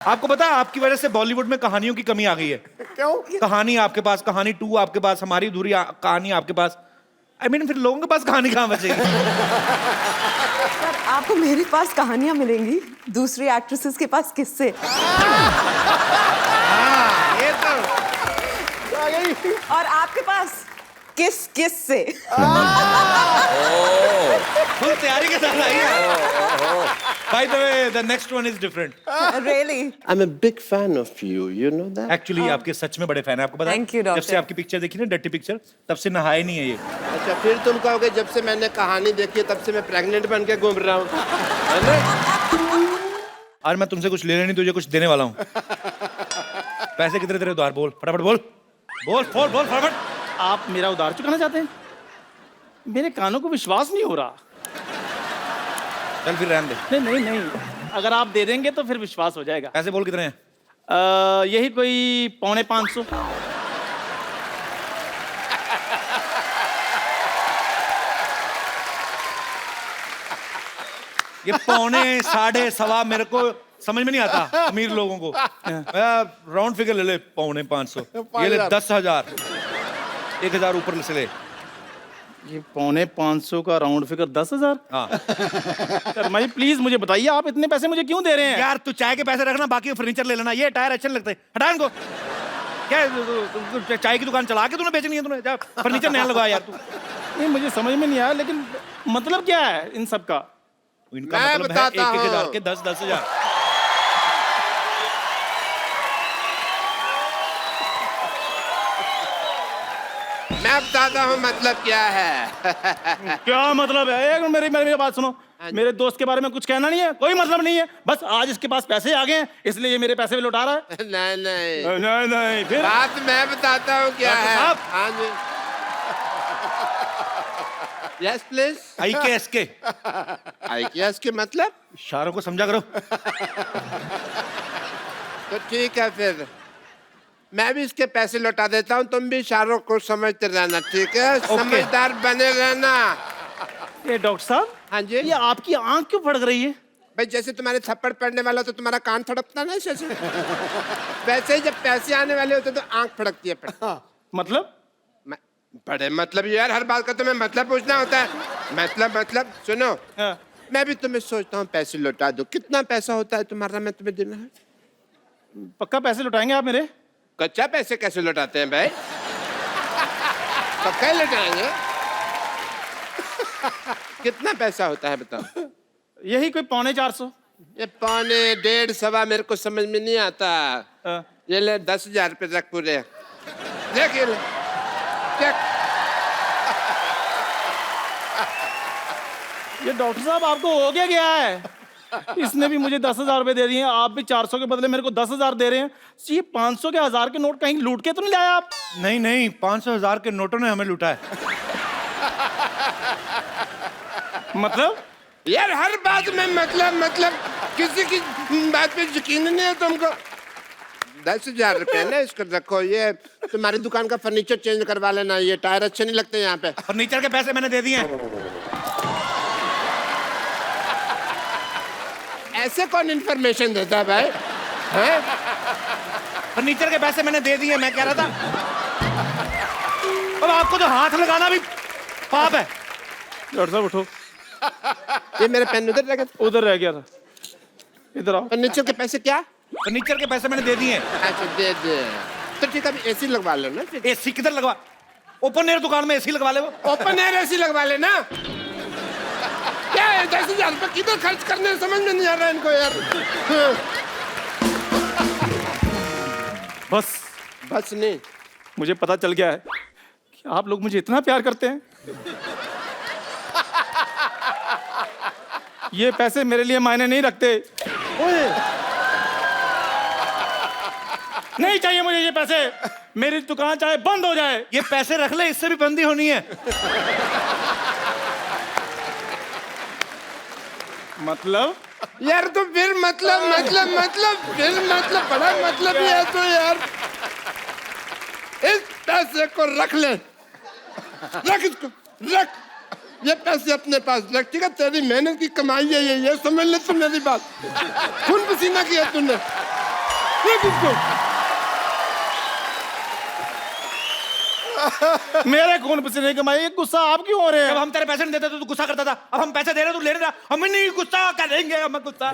आपको पता है आपकी वजह से बॉलीवुड में कहानियों की कमी आ गई है। क्यों? कहानी आपके पास, कहानी 2 आपके पास, हमारी अधूरी कहानी आपके पास। I mean, फिर लोगों के पास कहानी कहाँ बचेगी? सर आपको मेरे पास कहानियां मिलेंगी, दूसरी एक्ट्रेसेस के पास किससे? ये तो आ गई। और आपके पास किस से? फुल तैयारी के साथ आई है। By the way, the next one is different. Really? I'm a big fan of you. You know that? Actually, आपके सच में बड़े फैन है। आपको पता है? Thank you, doctor. जब से आपकी पिक्चर देखी ना, डर्टी पिक्चर, तब से नहाए नहीं है ये। अच्छा फिर तुम कहोगे जब से मैंने कहानी देखी तब से मैं प्रेग्नेंट बन के घूम रहा हूँ, है ना? आज मैं तुमसे कुछ लेने नहीं, तुझे कुछ देने वाला हूँ। पैसे कितने तेरे उधार? बोल फटाफट बोल। बोल फटाफट। आप मेरा उधार चुकाना चाहते हैं? मेरे कानों को विश्वास नहीं हो रहा। चल फिर रहने दे। नहीं, अगर आप दे देंगे तो फिर विश्वास हो जाएगा। पैसे बोल कितने हैं? यही कोई 450। ये 4.5, 1.25 मेरे को समझ में नहीं आता अमीर लोगों को। राउंड फिगर ले ले, 4.5 ये ले 10,000, 1,000 ऊपर से ले। ये 450 का राउंड फिगर 10,000। हाँ शर्मा जी प्लीज मुझे बताइए आप इतने पैसे मुझे क्यों दे रहे हैं? यार तू चाय के पैसे रखना, बाकी फर्नीचर ले लेना। ये टायर अच्छे नहीं लगते, हटा इनको। क्या चाय की दुकान चला के तूने बेचनी है? तूने फर्नीचर नया लगा यार तू। नहीं मुझे समझ में नहीं आया, लेकिन मतलब क्या है इन सब का? इनका मैं मतलब है बताता 1,000 हूँ। के 10,000। मैं बताता हूँ मतलब क्या है। क्या मतलब है? एक मिनट मेरी बात सुनो। मेरे दोस्त के बारे में कुछ कहना नहीं है, कोई मतलब नहीं है। बस आज इसके पास पैसे आ गए हैं इसलिए ये मेरे पैसे भी लौटा रहा है। नहीं नहीं फिर बात मैं बताता हूँ क्या डॉक्टर है। साहब। हाँ जी। Yes please. IKSK IKS के मतलब? इशारों को समझा करो। तो ठीक है फिर मैं भी इसके पैसे लौटा देता हूँ, तुम भी इशारों को समझते रहना, ठीक है? समझदार बने रहना। ये डॉक्टर साहब, हाँ जी। ये आपकी आंख क्यों फड़क रही है? भाई जैसे तुम्हारे थप्पड़ पड़ने वाला तो तुम्हारा कान फड़कता ना ऐसे। वैसे ही जब पैसे आने वाले होते तो आंख फड़कती है। मतलब बड़े मतलब यार, हर बात का तुम्हें मतलब पूछना होता है। मतलब सुनो। हाँ। मैं भी तुम्हें सोचता हूँ पैसे लौटा दो। कितना पैसा होता है तुम्हारा, मैं तुम्हें देना है? पक्का पैसे लौटाएंगे आप मेरे? कच्चा पैसे कैसे लौटाते हैं भाई? पक्का ही लौटाएंगे। कितना पैसा होता है बताओ? यही कोई 450। ये 4.5, 1.5, 1.25 मेरे को समझ में नहीं आता। हाँ। ये ले 10,000 रुपये रख पूरे। देख ये ले। देख। ये डॉक्टर साहब आपको हो गया है? इसने भी मुझे 10,000 रुपए दे दिए, आप भी 400 के बदले मेरे को 10,000 दे रहे हैं। ये 500 के 1,000 के नोट कहीं लूट के तो नहीं लाए आप? नहीं 500,000 के नोटों ने हमें लूटा है। मतलब यार हर बात में मतलब किसी की बात पे यकीन नहीं है तुमको। 10,000 रुपये ना, इसको रखो। ये तुम्हारी दुकान का फर्नीचर चेंज करवा लेना, ये टायर अच्छे नहीं लगते यहाँ पे। फर्नीचर के पैसे मैंने दे दिए हैं। ऐसे कौन इन्फॉर्मेशन देता है भाई? हैं? फर्नीचर के पैसे मैंने दे दिए। मैं कह रहा था अब आपको तो हाथ लगाना भी पाप है। डॉक्टर साहब उठो। ये मेरा पेन उधर रह गया। उधर रह गया था, इधर आओ। फर्नीचर के पैसे क्या? फर्नीचर के पैसे मैंने दे दिए हैं। अच्छा दे दे। तो ठीक है, अभी AC लगवा लो ना फिर। AC किधर लगवा? ओपन एयर दुकान में AC लगवा ले वो। ओपन एयर AC लगवा लेना। क्या है 10,000 रुपये किधर खर्च करने, समझ में नहीं आ रहा है इनको यार। बस नहीं, मुझे पता चल गया है कि आप लोग मुझे इतना प्यार करते हैं। ये पैसे मेरे लिए मायने नहीं रखते। नहीं चाहिए मुझे ये पैसे। मेरी दुकान चाहे बंद हो जाए। ये पैसे रख ले, इससे भी बंदी होनी है। मतलब यार तो फिर मतलब बड़ा मतलब ही है तो यार। इस पैसे को रख ले, रख इसको, रख। ये पैसे अपने पास रख, ठीक है? तेरी मेहनत की कमाई है ये समझ ले तू मेरी बात। खून पसीना किया तूने। रख इसको। मेरे खून पसीने कमाए, ये गुस्सा आप क्यों हो रहे जब हैं? हम तेरे पैसे नहीं देते तो तू गुस्सा करता था, अब हम पैसे दे रहे तू ले रहा, हम नहीं गुस्सा करेंगे, हम गुस्सा।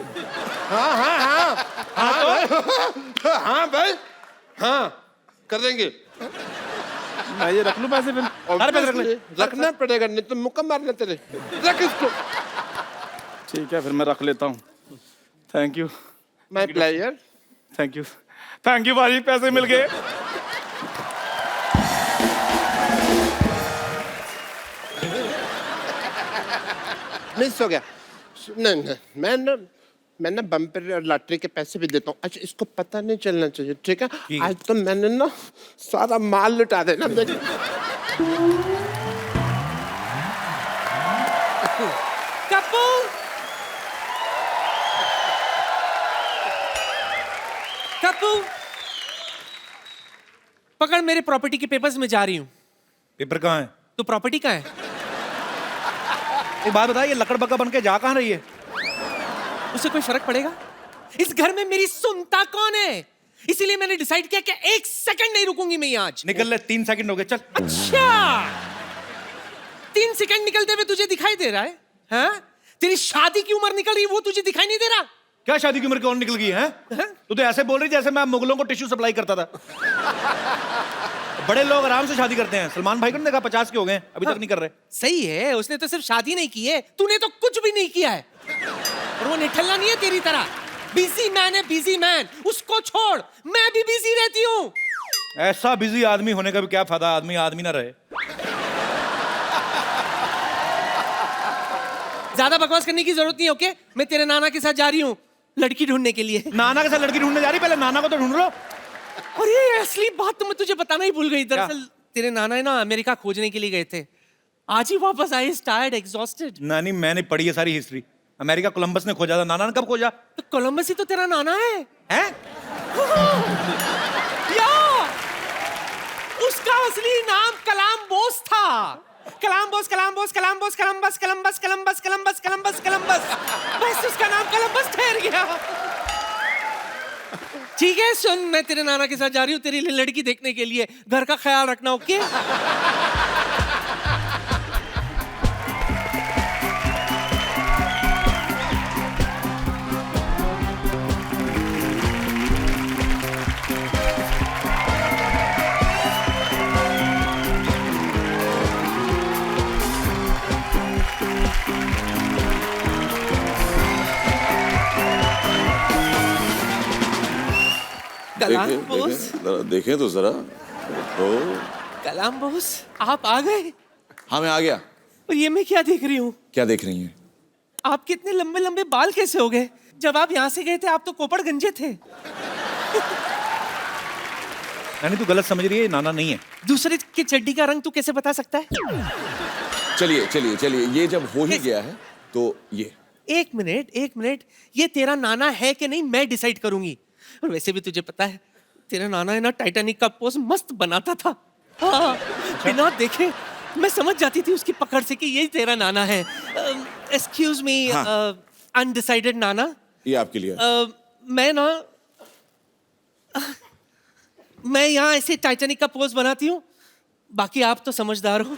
हाँ हाँ हाँ हाँ हाँ भाई, हाँ कर देंगे। मैं ये रख लूं पैसे फिर? सारे पैसे रख ले। रखना पड़ेगा, नहीं तो मुक्का मारना तेरे। रख इसको। ठीक है, फिर मैं रख लेता हूँ। Thank you, my player. Thank you, thank you भाई, पैसे मिल गए। मिस हो गया। नहीं नहीं, मैं ना बम्पर और लॉटरी के पैसे भी देता हूँ। अच्छा, इसको पता नहीं चलना चाहिए, ठीक है? आज तो मैंने ना सारा माल लुटा देना। कप्पू, कप्पू, पकड़ मेरे प्रॉपर्टी के पेपर्स में जा रही हूँ। पेपर कहाँ है? तो प्रॉपर्टी कहाँ है? एक बात बता, ये लकड़ बग्गा बन के जा कहाँ रही है? उससे कोई फर्क पड़ेगा? इस घर में मेरी सुनता कौन है? इसीलिए मैंने डिसाइड किया कि 1 सेकंड नहीं रुकूंगी मैं यहाँ आज। निकल ले, 3 सेकंड हो गए, चल। अच्छा, 3 सेकंड निकलते हुए तुझे दिखाई दे रहा है? हाँ? तेरी शादी की उम्र निकल रही है, वो तुझे दिखाई नहीं दे रहा? क्या शादी की उम्र कौन निकल गई है? हाँ? तू तो ऐसे बोल रही जैसे मैं मुगलों को टिश्यू सप्लाई करता था। बड़े लोग आराम से शादी करते हैं। सलमान भाई को नहीं देखा, 50 के हो गए, अभी तक नहीं कर रहे। सही है, उसने तो सिर्फ शादी नहीं की है, तूने तो कुछ भी नहीं किया है। और वो निठल्ला नहीं है तेरी तरह। बिजी मैन है, बिजी मैन। उसको छोड़, मैं भी बिजी रहती हूँ। ऐसा बिजी आदमी होने का भी क्या फायदा, आदमी आदमी ना रहे। ज्यादा बकवास करने की जरूरत नहीं, ओके? मैं तेरे नाना के साथ जा रही हूँ लड़की ढूंढने के लिए। नाना के साथ लड़की ढूंढने जा रही, पहले नाना को तो ढूंढ लो। और ये असली बात तो मैं तुझे बताना ही भूल गई। दरअसल तेरे नाना है ना, अमेरिका खोजने के लिए गए थे। आज ही वापस आए, टायर्ड, एग्जॉस्टेड। नानी, मैंने पढ़ी है सारी हिस्ट्री। अमेरिका कोलंबस ने खोजा था, नाना ने कब खोजा? तो कोलंबस ही तो तेरा नाना है। हैं? या उसका असली नाम कलाम्बोस था। Columbus, Columbus, Columbus, Columbus, Columbus, Columbus, Columbus, Columbus, Columbus. बस उसका नाम कलम्बस ठहर गया। ठीक है, सुन, मैं तेरे नाना के साथ जा रही हूँ तेरी लड़की देखने के लिए। घर का ख्याल रखना, ओके? कलाम्बोस, देखें तो जरा। ओ, कलाम्बोस, आप आ गए? हाँ मैं आ गया। और ये मैं क्या देख रही हूँ? क्या देख रही हैं? आपके इतने लंबे लंबे बाल कैसे हो गए? जब आप यहाँ से गए थे आप तो कोपड़ गंजे थे। नानी, तू गलत समझ रही है, ये नाना नहीं है। दूसरे की चड्डी का रंग तू कैसे बता सकता है? चलिए चलिए चलिए, ये जब हो ही गया है तो ये। एक मिनट, ये तेरा नाना है कि नहीं मैं डिसाइड करूंगी। और वैसे भी तुझे पता है तेरा नाना है ना, टाइटैनिक का पोज मस्त बनाता था। हाँ, बिना देखे मैं समझ जाती थी उसकी पकड़ से कि ये तेरा नाना है। एक्सक्यूज मी, अनडिसाइडेड नाना। ये आपके लिए। मैं यहाँ ऐसे टाइटैनिक का पोज बनाती हूँ, बाकी आप तो समझदार हो।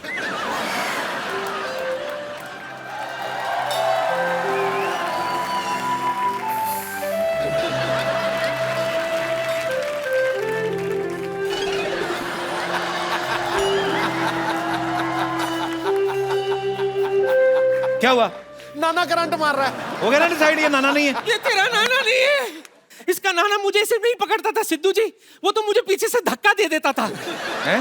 क्या हुआ? नाना करंट मार रहा है। हो गया ना डिसाइड, ये नाना नहीं है। ये तेरा नाना नहीं है। इसका नाना मुझे सिर्फ नहीं पकड़ता था सिद्धू जी, वो तो मुझे पीछे से धक्का दे देता था। हैं?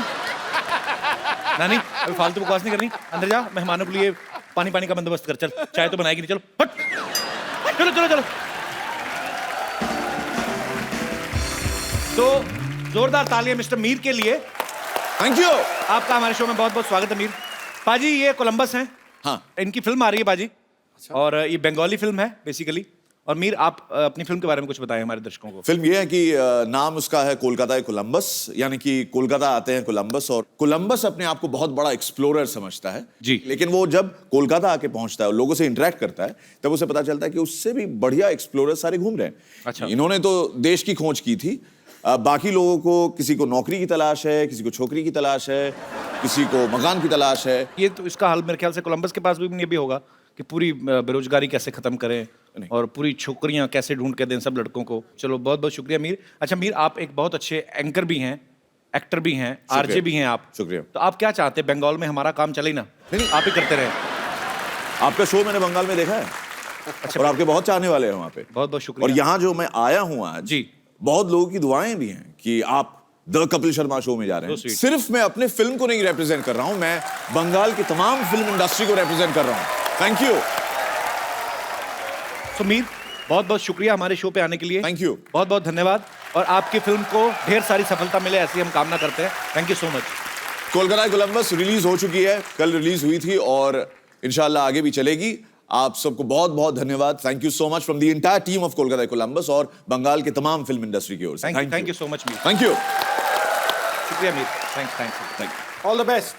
नानी, अभी फालतू बकवास नहीं करनी, अंदर जा, मेहमानों के लिए पानी का बंदोबस्त कर। चल, चाय तो बनाएगी नहीं, चलो हट। चलो चलो चलो। तो जोरदार तालियां मिस्टर मीर के लिए। Thank you. आपका हमारे शो में बहुत बहुत स्वागत है मीर। पाजी, ये कोलंबस हैं। हाँ। इनकी फिल्म आ रही है पाजी, और ये बंगाली फिल्म है बेसिकली। और मीर आप अपनी फिल्म के बारे में कुछ बताएं हमारे दर्शकों को। फिल्म ये है कि नाम उसका है कोलकाता कोलंबस, यानी कि कोलकाता आते हैं कोलंबस, और कोलंबस अपने आप को बहुत बड़ा एक्सप्लोरर समझता है जी। लेकिन वो जब कोलकाता आके पहुंचता है और लोगों से इंटरेक्ट करता है तब उसे पता चलता है कि उससे भी बढ़िया एक्सप्लोरर सारे घूम रहे हैं। अच्छा। इन्होंने तो देश की खोज की थी, बाकी लोगों को किसी को नौकरी की तलाश है, किसी को छोकरी की तलाश है, किसी को मकान की तलाश है। ये तो इसका हल मेरे ख्याल से कोलंबस के पास भी ये भी होगा कि पूरी बेरोजगारी कैसे खत्म करें और पूरी छोकरियां कैसे ढूंढ के दें सब लड़कों को। चलो बहुत बहुत शुक्रिया मीर। अच्छा मीर, आप एक बहुत अच्छे एंकर भी हैं, एक्टर भी हैं, आरजे भी हैं आप। शुक्रिया। तो आप क्या चाहते हैं, बंगाल में हमारा काम चले ना? नहीं। आप ही करते रहे। आपका शो मैंने बंगाल में देखा है। अच्छा। और आपके बहुत चाहने वाले हैं वहाँ पे। बहुत बहुत शुक्रिया। और यहाँ जो मैं आया हूँ आज जी, बहुत लोगों की दुआएं भी हैं कि आप द कपिल शर्मा शो में जा रहे हैं। So sweet। सिर्फ मैं अपने फिल्म को नहीं रिप्रेजेंट कर रहा हूं, मैं बंगाल की तमाम फिल्म इंडस्ट्री को रिप्रेजेंट कर रहा हूं। Thank you. तो मीर बहुत बहुत शुक्रिया हमारे शो पे आने के लिए। Thank you. बहुत बहुत धन्यवाद और आपकी फिल्म को ढेर सारी सफलता मिले ऐसी हम कामना करते हैं। Thank you so much. Kolkata Columbus release हो चुकी है, कल रिलीज हुई थी और इंशाल्लाह आगे भी चलेगी। आप सबको बहुत बहुत धन्यवाद। Thank you so much from the entire team of Kolkata Columbus और बंगाल के तमाम फिल्म इंडस्ट्री की ओर से। Thank you so much Mir. Thank you. शुक्रिया Mir. Thanks. All the best.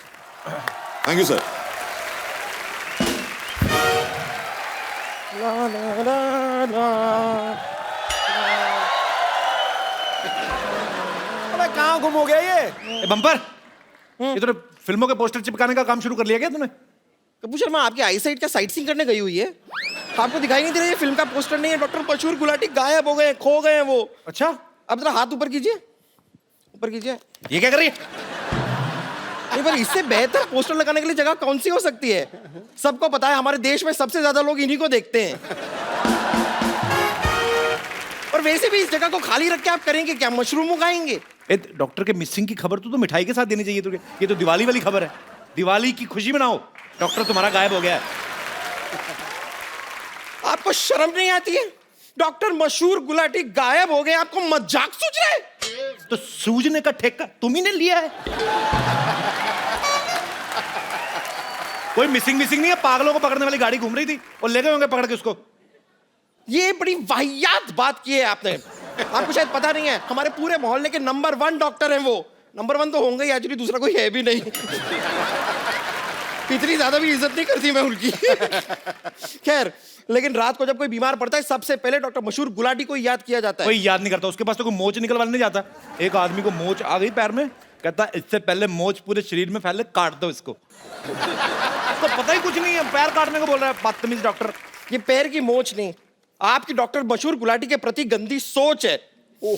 Thank you sir. अबे कहाँ गुम हो गया ये? बम्पर, ये तूने फिल्मों के पोस्टर चिपकाने का काम शुरू कर लिया क्या तूने? कपूर शर्मा आपकी आई साइट क्या साइट सीइंग करने गई हुई है? आपको दिखाई नहीं दे रहा ये फिल्म का पोस्टर नहीं है? डॉक्टर मशहूर गुलाटी गायब हो गए, खो गए हैं वो। अच्छा, अब जरा हाथ ऊपर कीजिए, ऊपर कीजिए। ये क्या कर रही है? नहीं पर इससे बेहतर पोस्टर लगाने के लिए जगह कौन सी हो सकती है? सबको पता है हमारे देश में सबसे ज्यादा लोग इन्हीं को देखते हैं। और वैसे भी इस जगह को खाली रख के आप करेंगे क्या? मशरूम उगाएंगे? डॉक्टर के मिसिंग की खबर तो मिठाई के साथ देनी चाहिए तुझे। ये तो दिवाली वाली खबर है। दिवाली की खुशी मनाओ, डॉक्टर तुम्हारा गायब हो गया है। आपको शर्म नहीं आती है? डॉक्टर मशहूर गुलाटी गायब हो गए, आपको मजाक सूझ रहा है? तो सूझने का ठेका तुम ही ने लिया है। कोई मिसिंग नहीं है, पागलों को पकड़ने वाली गाड़ी घूम रही थी और ले गए होंगे पकड़ के उसको। ये बड़ी वाहियात बात की है आपने। आपको शायद पता नहीं है, हमारे पूरे मोहल्ले के नंबर 1 डॉक्टर हैं वो। नंबर 1 तो होंगे ही, एक्चुअली दूसरा कोई है भी नहीं। इतनी ज्यादा भी इज्जत नहीं करती मैं उनकी। खैर, लेकिन रात को जब कोई बीमार पड़ता है सबसे पहले डॉक्टर मशहूर गुलाटी को याद किया जाता है। कोई याद नहीं करता, उसके पास तो कोई मोच निकलवाने नहीं जाता। एक आदमी को मोच आ गई पैर में, कहता इससे पहले मोच पूरे शरीर में फैले, काट दो इसको। तो पता ही कुछ नहीं है, पैर काटने को बोल रहा है बदतमीज डॉक्टर। ये पैर की मोच नहीं, आपकी डॉक्टर मशहूर गुलाटी के प्रति गंदी सोच है। ओह,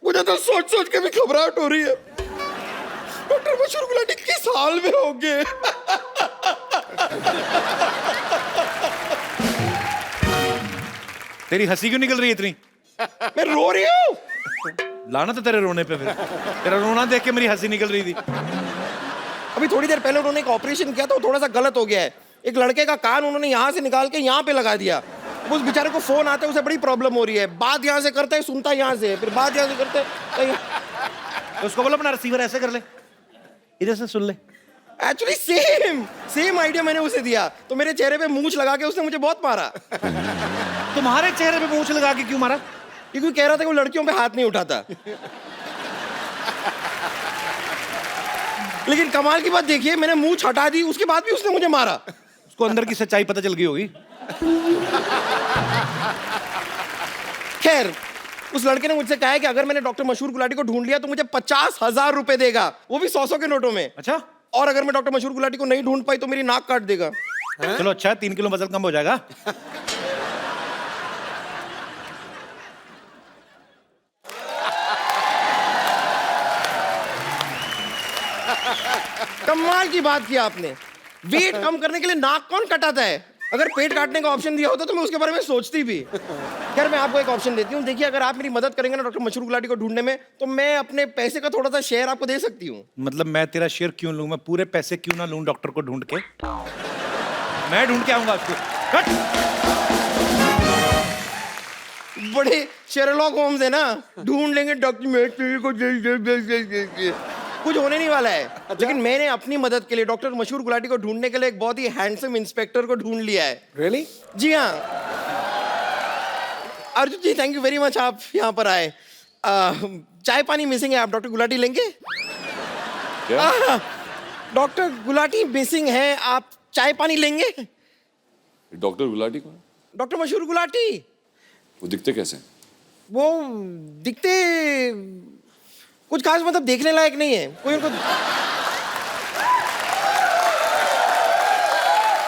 मुझे तो सोच सोच के भी घबराहट हो रही है। डॉक्टर मशहूर गुलाटी किस हाल में होंगे? तेरी हंसी क्यों निकल रही है इतनी? मैं रो रही हूँ। लाना तो तेरे रोने पे, फिर तेरा रोना देख के मेरी हंसी निकल रही थी। अभी थोड़ी देर पहले उन्होंने एक ऑपरेशन किया था, वो थोड़ा सा गलत हो गया है। एक लड़के का कान उन्होंने यहाँ से निकाल के यहाँ पे लगा दिया। उस बेचारे को फोन आता है, उसे बड़ी प्रॉब्लम हो रही है। बात यहाँ से करता है, सुनता है यहाँ से, फिर बात यहाँ से करता है। तो उसको बोलो अपना रिसीवर ऐसे कर ले, इधर से सुन ले। एक्चुअली सेम आइडिया मैंने उसे दिया, तो मेरे चेहरे पे मूंछ लगा के उसने मुझे बहुत मारा। तुम्हारे चेहरे पे मूंछ लगा के क्यों मारा? क्योंकि कह रहा था कि वो लड़कियों पे हाथ नहीं उठाता। लेकिन कमाल की बात देखिए, मैंने मूंछ हटा दी, उसके बाद भी उसने मुझे मारा। उसको अंदर की सच्चाई पता चल गई होगी। खैर, उस लड़के ने मुझसे कहा है कि अगर मैंने डॉक्टर मशहूर गुलाटी को ढूंढ लिया तो मुझे 50,000 रुपए देगा, वो भी 100 के नोटों में। अच्छा, और अगर मैं डॉक्टर मशहूर गुलाटी को नहीं ढूंढ पाई तो मेरी नाक काट देगा। चलो अच्छा है, 3 किलो वजन कम हो जाएगा। कमाल की बात की आपने। वेट कम करने के लिए नाक कौन कटाता है? अगर पेट काटने का ऑप्शन दिया होता तो मैं उसके बारे में सोचती भी। खैर, मैं आपको एक ऑप्शन देती हूँ। देखिए, अगर आप मेरी मदद करेंगे ना डॉक्टर मशहूर गुलाटी को ढूंढने में, तो मैं अपने पैसे का थोड़ा सा शेयर आपको दे सकती हूँ। मतलब मैं तेरा शेयर क्यों लूं? मैं पूरे पैसे क्यों ना लूं डॉक्टर को ढूंढ के? मैं ढूंढ के आऊंगा उसको। हट! बड़े शेरलॉक होम्स है ना, ढूंढ लेंगे डॉक्टर को। कुछ होने नहीं वाला है। लेकिन मैंने अपनी मदद के लिए डॉक्टर मशहूर गुलाटी को ढूंढने के लिए एक बहुत ही हैंडसम इंस्पेक्टर को ढूंढ लिया है। रियली? जी हाँ। अर्जुन जी थैंक यू वेरी मच, आप यहाँ पर आए। चाय पानी मिसिंग है, आप डॉक्टर गुलाटी लेंगे? डॉक्टर गुलाटी मिसिंग है, आप चाय पानी लेंगे? डॉक्टर गुलाटी कौन? डॉक्टर मशहूर गुलाटी। वो दिखते कैसे हैं? वो दिखते कुछ खास, मतलब देखने लायक नहीं है कोई उनको।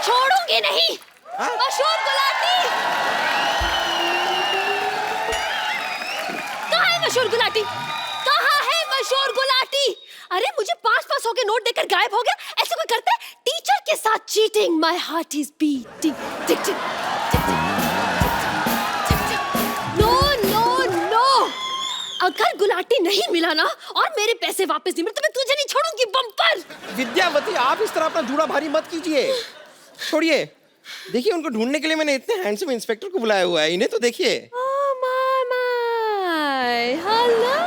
छोड़ूंगी नहीं। मशहूर गुलाटी कहाँ है? मशहूर गुलाटी कहाँ है? मशहूर गुलाटी, अरे मुझे 500 के नोट देकर गायब हो गया। ऐसे कोई करता है? टीचर के साथ cheating. My heart is beating tick tick. No no no, अगर गुलाटी नहीं मिला ना और मेरे पैसे वापस नहीं मिले तो मैं तुझे नहीं छोड़ूंगी बम्पर। विद्यावती आप इस तरह अपना जूड़ा भारी मत कीजिए, छोड़िए। देखिए उनको ढूंढने के लिए मैंने इतने हैंडसम इंस्पेक्टर को बुलाया हुआ है, इन्हें तो देखिए। Oh my, hello.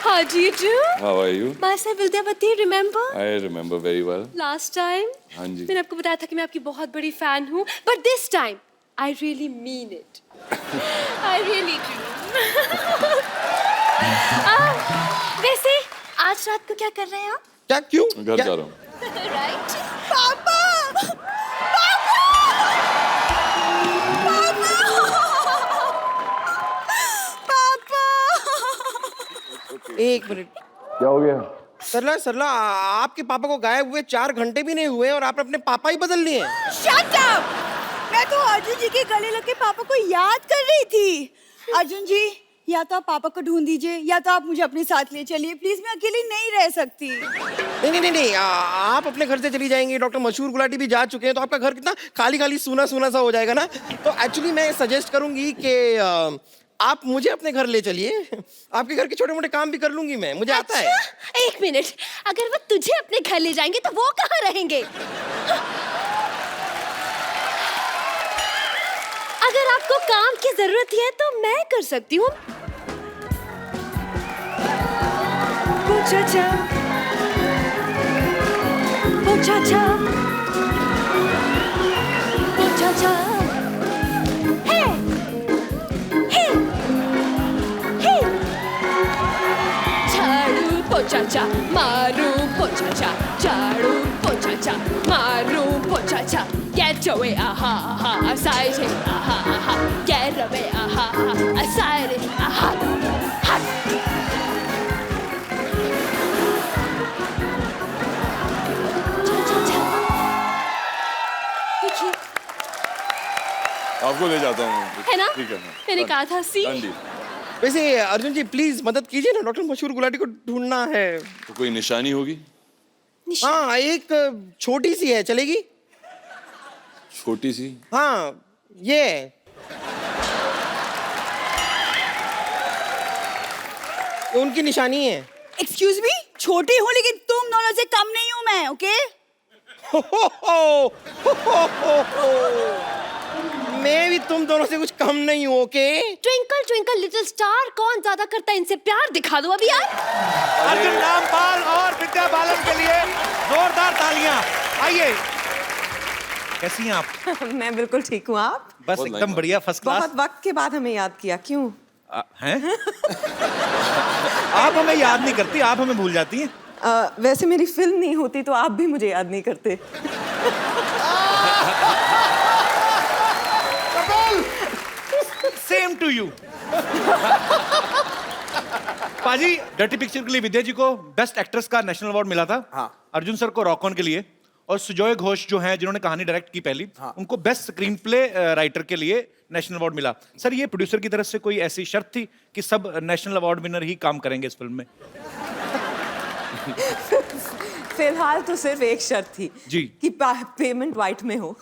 How do you do? How are you? Myself Vidyavati, remember? I remember very well. Last time? हाँ जी। मैंने आपको बताया था कि मैं आपकी बहुत बड़ी फैन हूँ, but this time I really mean it. I really do. वैसे आज रात को क्या कर रहे हैं आप? क्या क्यों? घर क्या? जा रहा हूँ। Right? पापा! एक मिनट। क्या हो गया? सरला सरला आपके पापा को गायब हुए 4 घंटे भी नहीं हुए और आपने अपने पापा ही बदल लिए। Shut up! मैं तो अर्जुन जी के गले लग के पापा को याद कर रही थी। अर्जुन जी, या तो आप पापा को ढूंढ दीजिए या तो आप मुझे अपने साथ ले चलिए प्लीज, मैं अकेली नहीं रह सकती। नहीं, आप अपने घर से चली जाएंगी, डॉक्टर मशहूर गुलाटी भी जा चुके हैं, तो आपका घर कितना खाली खाली सूना सूना सा हो जाएगा ना। तो एक्चुअली मैं सजेस्ट करूंगी कि आप मुझे अपने घर ले चलिए, आपके घर के छोटे मोटे काम भी कर लूंगी मैं, मुझे आता है। एक मिनट, अगर वो तुझे अपने घर ले जाएंगे तो वो कहाँ रहेंगे? अगर आपको काम की जरूरत है तो मैं कर सकती हूँ। पोछा हे हे हे झाड़ू पोछा मारू पोछा झाड़ू पोछा मारू पोछा get away aha aha aside aha aha get away aha aha aside aha hot देखिए आपको ले जाता हूँ। है ना? ठीक है। मैंने कहा था सी। Done deal. वैसे अर्जुन जी प्लीज मदद कीजिए ना, डॉक्टर मशहूर गुलाटी को ढूंढना है। तो कोई निशानी होगी? हाँ एक छोटी सी है, चलेगी? छोटी सी? हाँ ये उनकी निशानी है। एक्सक्यूज मी, छोटी हूँ लेकिन तुम दोनों से कम नहीं हूँ मैं, ओके? मैं भी तुम दोनों से कुछ कम नहीं हूँ, okay? Twinkle twinkle little star कौन ज्यादा करता है इनसे प्यार, दिखा दो अभी यार। अर्जुन रामपाल और विद्या बालन के लिए जोरदार तालियां। आइए, कैसी हैं आप? मैं बिल्कुल ठीक हूँ, आप? बस बहुत एकदम लाइन बढ़िया, फर्स्ट क्लास। बहुत वक्त के बाद हमें याद किया, क्यों? हैं? आप हमें याद नहीं करती, आप हमें भूल जाती हैं। वैसे मेरी फिल्म नहीं होती तो आप भी मुझे याद नहीं करते। Same to you. पाजी, डर्टी पिक्चर के लिए विद्या जी को बेस्ट एक्ट्रेस का नेशनल अवार्ड मिला था। हाँ। अर्जुन सर को रॉक ऑन के लिए, और सुजॉय घोष जो हैं जिन्होंने कहानी डायरेक्ट की पहली, उनको बेस्ट स्क्रीन प्ले राइटर के लिए नेशनल अवार्ड मिला। सर ये प्रोड्यूसर की तरफ से कोई ऐसी शर्त थी कि सब नेशनल अवार्ड विनर ही काम करेंगे इस फिल्म में? फिलहाल तो सिर्फ एक शर्त थी जी। कि पेमेंट व्हाइट में हो।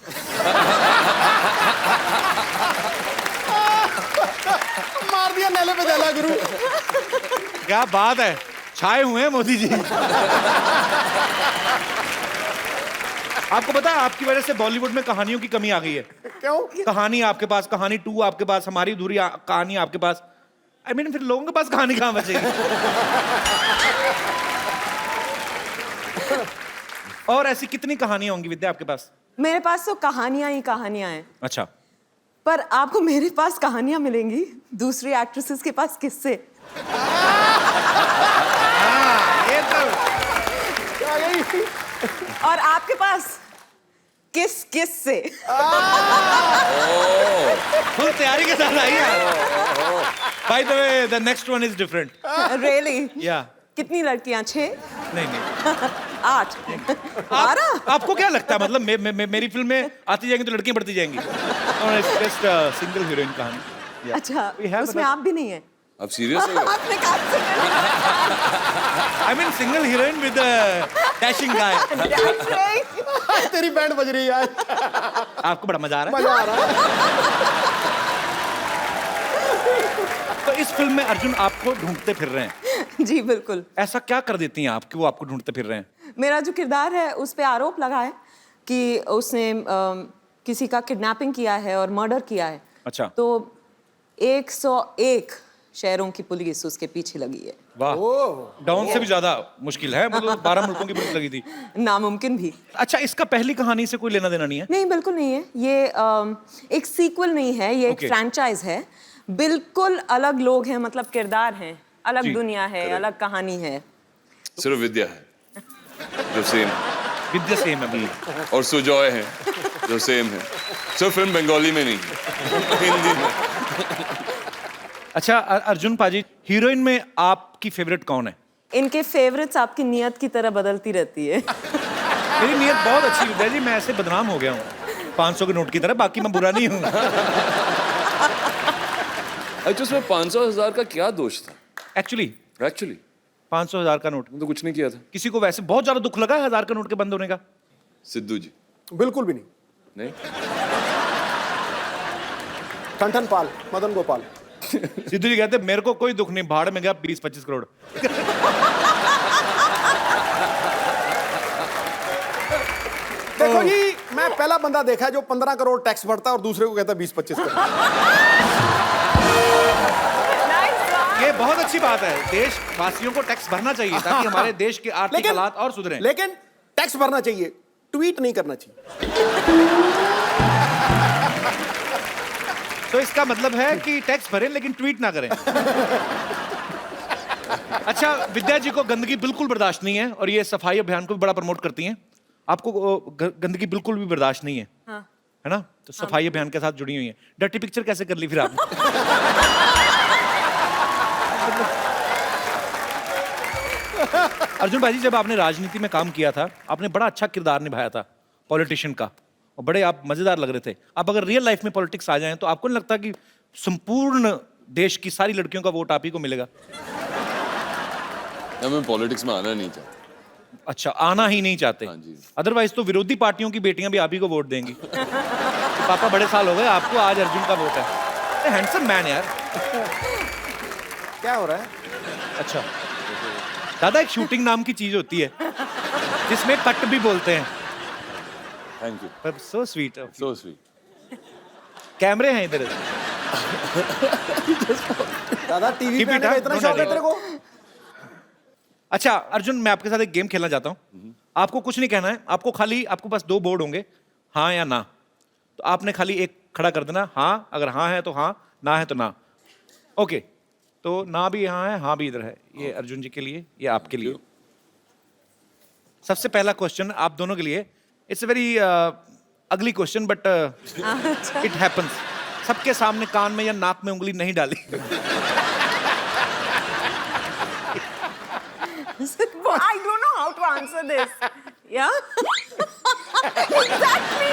मार दिया नेले पे देला गुरु। क्या बात है, छाए हुए हैं मोदी जी। आपको पता है आपकी वजह से बॉलीवुड में कहानियों की कमी आ गई है। क्यों? कहानी आपके पास, कहानी 2 आपके पास, हमारी अधूरी कहानी आपके पास। I mean, फिर लोगों के पास कहानी कहाँ बचेगी? और ऐसी कितनी कहानियां होंगी विद्या आपके पास? मेरे पास तो कहानियां ही कहानियां हैं, अच्छा, पर आपको मेरे पास कहानियां मिलेंगी, दूसरी एक्ट्रेसेस के पास किस्से। ये तो और आपके पास किस से। फुल तैयारी के साथ आई है। By the way, the next one is different. Really? या कितनी लड़कियां? 6? नहीं 8? 12? आपको क्या लगता है, मतलब मेरी फिल्म में आती जाएंगी तो लड़कियां बढ़ती जाएंगी? जस्ट सिंगल हीरोइन कहानी। Yeah. अच्छा, We have उसमें another- आप भी नहीं है? अब सीरियस हो गए? आपने कहा I mean single heroine with a dashing guy. That's right. तेरी बैंड बज रही है आज। आपको बड़ा मजा आ रहा है? मजा आ रहा है। तो इस फिल्म में अर्जुन आपको ढूंढते फिर रहे हैं। जी बिल्कुल। ऐसा क्या कर देती हैं आप कि वो आपको ढूंढते फिर रहे हैं? मेरा जो किरदार है उस पे आरोप लगा है कि उसने किसी का किडनैपिंग किया है और मर्डर किया है। अच्छा। तो 101 शहरों की पुलिस उसके पीछे लगी है। वाह, डाउन से भी ज्यादा मुश्किल है, मतलब 12 मुल्कों की पुलिस लगी थी। नामुमकिन भी। अच्छा, इसका पहली कहानी से कोई लेना देना नहीं है? नहीं, बिल्कुल नहीं है। ये एक सीक्वल नहीं है, ये एक Okay. फ्रैंचाइज है। बिल्कुल अलग लोग हैं, मतलब किरदार हैं, अलग जी, दुनिया है, अलग कहानी है। सिर्फ विद्या है जो सेम, विद्या सेम है। और सुजॉय है जो सेम है। सिर्फ फिल्म बंगाली में नहीं, हिंदी में। अच्छा अर्जुन पाजी, हीरोइन में आपकी फेवरेट कौन है? इनके फेवरेट्स आपकी नियत की तरह बदलती रहती है। मेरी नीयत बहुत अच्छी है विद्या जी, मैं ऐसे बदनाम हो गया हूँ 500 के नोट की तरह, बाकी मैं बुरा नहीं हूँ। अच्छा, उसमें 500,000 का क्या दोष था? एक्चुअली 500,000 का नोट तो कुछ नहीं किया था। किसी को वैसे बहुत ज्यादा दुख लगा है 1000 का नोट के बंद होने का? सिद्धू जी बिल्कुल भी नहीं। नहीं, ठन पाल, मदन गोपाल। सिद्धू जी कहते मेरे को कोई दुख नहीं, भाड़ में गया 20-25 करोड़। देखो जी, मैं पहला बंदा देखा है जो 15 करोड़ टैक्स भरता है और दूसरे को कहता है 20-25 करोड़। ये बहुत अच्छी बात है, देशवासियों को टैक्स भरना चाहिए ताकि हमारे देश के आर्थिक हालात और सुधरें। लेकिन टैक्स भरना चाहिए, ट्वीट नहीं करना चाहिए। तो इसका मतलब है कि टैक्स भरें लेकिन ट्वीट ना करें। अच्छा, विद्या जी को गंदगी बिल्कुल बर्दाश्त नहीं है और ये सफाई अभियान को भी बड़ा प्रमोट करती हैं। आपको गंदगी बिल्कुल भी बर्दाश्त नहीं है, हाँ। है ना? तो सफाई अभियान के साथ जुड़ी हुई है। डर्टी पिक्चर कैसे कर ली फिर आपने? अर्जुन भाई जी, जब आपने राजनीति में काम किया था, आपने बड़ा अच्छा किरदार निभाया था पॉलिटिशियन का, और बड़े आप मजेदार लग रहे थे। आप अगर रियल लाइफ में पॉलिटिक्स आ जाएं तो आपको नहीं लगता कि संपूर्ण देश की सारी लड़कियों का वोट आप ही को मिलेगा? ना, मैं पॉलिटिक्स में आना नहीं चाहता। अच्छा, आना ही नहीं चाहते? हाँ जी। अदरवाइज तो विरोधी पार्टियों की बेटियां भी आप ही को वोट देंगी। पापा बड़े साल हो गए आपको, आज अर्जुन का वोट है। हैंडसम मैन यार। क्या हो रहा है? अच्छा दादा, एक शूटिंग नाम की चीज होती है जिसमें कट भी बोलते हैं। थैंक यू, पर सो स्वीट। So sweet. कैमरे हैं इधर। दादा टीवी Keep पे it, आने का हाँ? इतना Don't शौक है worry. तेरे को? अच्छा अर्जुन, मैं आपके साथ एक गेम खेलना चाहता हूँ। आपको कुछ नहीं कहना है, आपको पास 2 बोर्ड होंगे, हाँ या ना। तो आपने खाली एक खड़ा कर देना, हाँ अगर हाँ है तो हाँ, ना है तो ना। ओके, तो ना भी यहाँ है, हाँ भी इधर है। ये अर्जुन जी के लिए, ये आपके लिए। सबसे पहला क्वेश्चन आप दोनों के लिए। It's a very ugly question but it happens. सबके सामने कान में या नाक में उंगली नहीं डाली। I don't know how to answer this. Yeah? Exactly.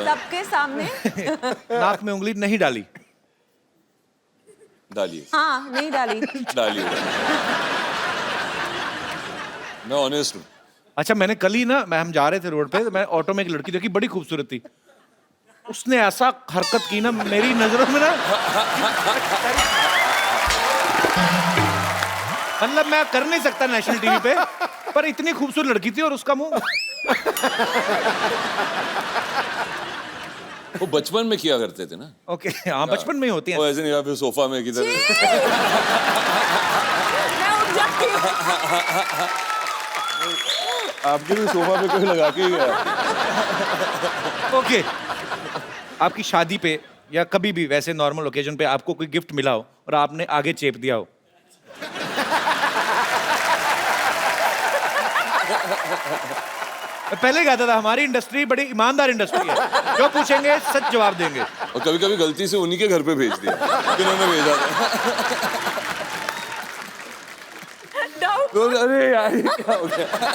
सबके सामने नाक में उंगली नहीं डाली। डालिए, हाँ, नहीं डाली। डालिए। मैं ऑनेस्ट हूँ। अच्छा, मैंने कल ही ना, हम जा रहे थे रोड पे, तो मैं ऑटो में एक लड़की देखी, बड़ी खूबसूरत थी। उसने ऐसा हरकत की ना मेरी नजरों में ना, मतलब मैं कर नहीं सकता नेशनल टीवी पे, पर इतनी खूबसूरत लड़की थी और उसका मुंह। वो बचपन में किया करते थे ना। ओके, हाँ बचपन में ही होती वो है। ऐसे नहीं, या फिर सोफा में किधर। मैं उठ जाती हूँ। आपके भी सोफा पे कोई लगा के ही गया। ओके, आपकी शादी पे या कभी भी वैसे नॉर्मल ओकेजन पे आपको कोई गिफ्ट मिला हो और आपने आगे चेप दिया हो? मैं पहले कहता था हमारी इंडस्ट्री बड़ी ईमानदार इंडस्ट्री है, जो पूछेंगे सच जवाब देंगे। और कभी कभी गलती से उन्हीं के घर पे भेज दिया जिन्होंने भेजा था। तो अरे यार ये क्या हो गया?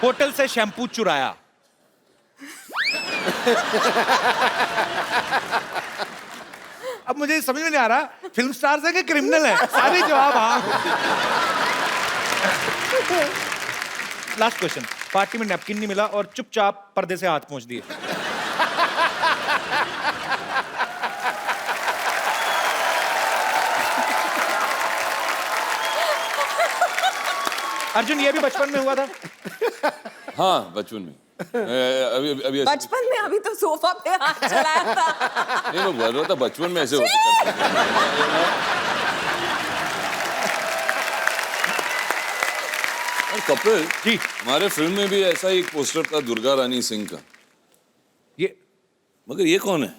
होटल से शैम्पू चुराया। अब मुझे समझ में नहीं आ रहा फिल्म स्टार्स है कि क्रिमिनल है, सारे जवाब हाँ। लास्ट क्वेश्चन, पार्टी में नैपकिन नहीं मिला और चुपचाप पर्दे से हाथ पोंछ दिए। अर्जुन ये भी बचपन में हुआ था? हाँ बचपन में। अभी अभी ऐसे- बचपन में अभी तो सोफा पे हाथ चलाया था। नहीं मैं बोल रहा था बचपन में ऐसे होता था। और कपिल जी, हमारे फिल्म में भी ऐसा एक पोस्टर था दुर्गा रानी सिंह का। ये मगर ये कौन है?